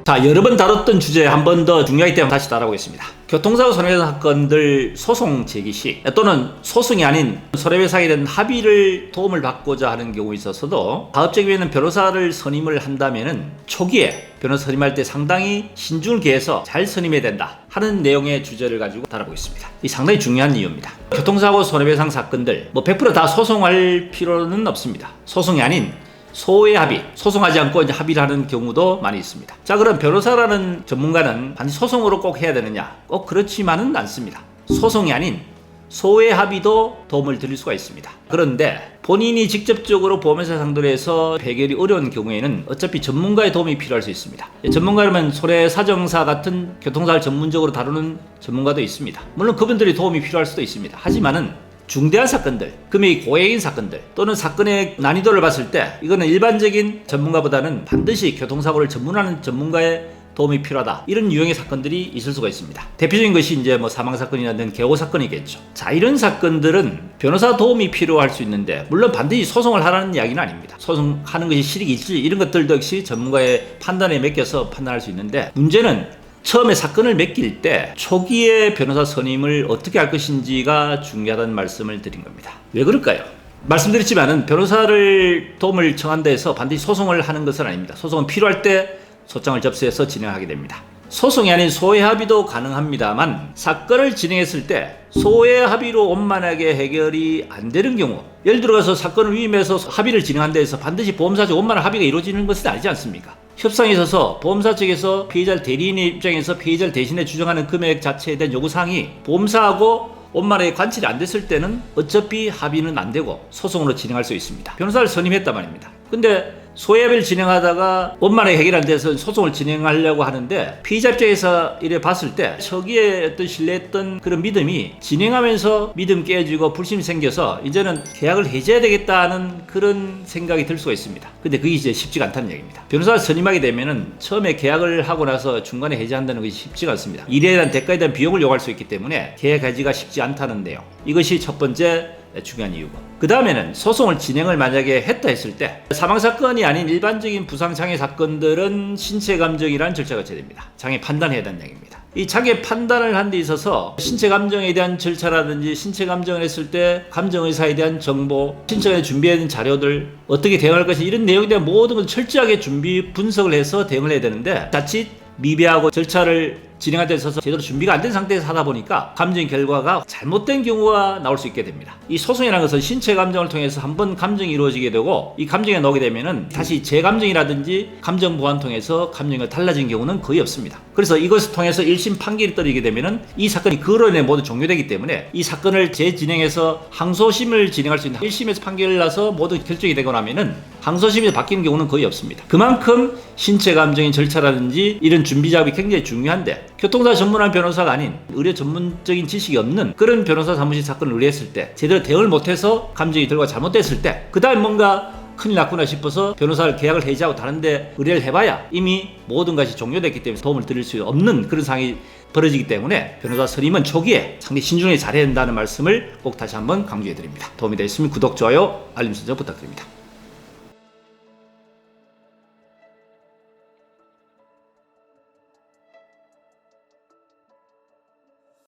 자, 여러 번 다뤘던 주제 한 번 더 중요하기 때문에 다시 다뤄보겠습니다. 교통사고 손해배상 사건들 소송 제기 시 또는 소송이 아닌 손해배상에 대한 합의를 도움을 받고자 하는 경우에 있어서도 가급적이면 변호사를 선임을 한다면은 초기에 변호사 선임할 때 상당히 신중을 기해서 잘 선임해야 된다 하는 내용의 주제를 가지고 다뤄보겠습니다. 이 상당히 중요한 이유입니다. 교통사고 손해배상 사건들 100%다 소송할 필요는 없습니다. 소송이 아닌 소의 합의, 소송하지 않고 이제 합의를 하는 경우도 많이 있습니다. 자, 그럼 변호사라는 전문가는 반드시 소송으로 꼭 해야 되느냐? 꼭 그렇지만은 않습니다. 소송이 아닌 소의 합의도 도움을 드릴 수가 있습니다. 그런데 본인이 직접적으로 보험회사 상대로 해서 해결이 어려운 경우에는 어차피 전문가의 도움이 필요할 수 있습니다. 전문가라면 손해사정사 같은 교통사를 전문적으로 다루는 전문가도 있습니다. 물론 그분들이 도움이 필요할 수도 있습니다. 하지만은 중대한 사건들, 금액이 고액인 사건들 또는 사건의 난이도를 봤을 때 이거는 일반적인 전문가보다는 반드시 교통사고를 전문하는 전문가의 도움이 필요하다. 이런 유형의 사건들이 있을 수가 있습니다. 대표적인 것이 이제 사망사건이라든 개고사건이겠죠. 자, 이런 사건들은 변호사 도움이 필요할 수 있는데 물론 반드시 소송을 하라는 이야기는 아닙니다. 소송하는 것이 실익이 있을지 이런 것들도 역시 전문가의 판단에 맡겨서 판단할 수 있는데 문제는 처음에 사건을 맡길 때 초기에 변호사 선임을 어떻게 할 것인지가 중요하다는 말씀을 드린 겁니다. 왜 그럴까요? 말씀드렸지만은 변호사를 도움을 청한다 해서 반드시 소송을 하는 것은 아닙니다. 소송은 필요할 때 소장을 접수해서 진행하게 됩니다. 소송이 아닌 소의 합의도 가능합니다만 사건을 진행했을 때 소의 합의로 원만하게 해결이 안 되는 경우, 예를 들어서 사건을 위임해서 합의를 진행한다 해서 반드시 보험사적 원만한 합의가 이루어지는 것은 아니지 않습니까? 협상에 있어서 보험사 측에서 피해자 대리인의 입장에서 피해자를 대신해 주장하는 금액 자체에 대한 요구사항이 보험사하고 원만하게 관찰이 안 됐을 때는 어차피 합의는 안 되고 소송으로 진행할 수 있습니다. 변호사를 선임했단 말입니다. 근데 소협을 진행하다가 원만하게 해결 안 돼서 소송을 진행하려고 하는데 피의자 입장에서 이래 봤을 때 초기에 어떤 신뢰했던 그런 믿음이 진행하면서 믿음 깨지고 불신이 생겨서 이제는 계약을 해지해야 되겠다는 그런 생각이 들 수가 있습니다. 근데 그게 이제 쉽지가 않다는 얘기입니다. 변호사를 선임하게 되면은 처음에 계약을 하고 나서 중간에 해지한다는 것이 쉽지가 않습니다. 일에 대한 대가에 대한 비용을 요구할 수 있기 때문에 계약 해지가 쉽지 않다는 내용. 이것이 첫 번째 중요한 이유고, 그 다음에는 소송을 진행을 만약에 했다 했을 때 사망사건이 아닌 일반적인 부상장애 사건들은 신체감정이라는 절차가 제됩니다. 장애 판단해야 된다는 얘기입니다. 이 장애 판단을 한 데 있어서 신체감정에 대한 절차라든지 신체감정을 했을 때 감정의사에 대한 정보, 신체에 준비해야 되는 자료들, 어떻게 대응할 것인지 이런 내용에 대한 모든 걸 철저하게 준비 분석을 해서 대응을 해야 되는데 자칫 미비하고 절차를 진행할 때 있어서 제대로 준비가 안 된 상태에서 하다 보니까 감정 결과가 잘못된 경우가 나올 수 있게 됩니다. 이 소송이라는 것은 신체 감정을 통해서 한번 감정이 이루어지게 되고 이 감정에 나오게 되면은 다시 재감정이라든지 감정 보완 통해서 감정이 달라진 경우는 거의 없습니다. 그래서 이것을 통해서 1심 판결이 떨어지게 되면은 이 사건이 그로 인해 모두 종료되기 때문에 이 사건을 재진행해서 항소심을 진행할 수 있는 1심에서 판결을 나서 모두 결정이 되고 나면은 항소심에서 바뀌는 경우는 거의 없습니다. 그만큼 신체 감정인 절차라든지 이런 준비 작업이 굉장히 중요한데 교통사 전문한 변호사가 아닌 의료 전문적인 지식이 없는 그런 변호사 사무실 사건을 의뢰했을 때 제대로 대응을 못해서 감정이 들고 잘못됐을 때 그 다음에 뭔가 큰일 났구나 싶어서 변호사를 계약을 해지하고 다른데 의뢰를 해봐야 이미 모든 것이 종료됐기 때문에 도움을 드릴 수 없는 그런 상황이 벌어지기 때문에 변호사 선임은 초기에 상당히 신중하게 잘해야 된다는 말씀을 꼭 다시 한번 강조해 드립니다. 도움이 되셨으면 구독, 좋아요, 알림 설정 부탁드립니다.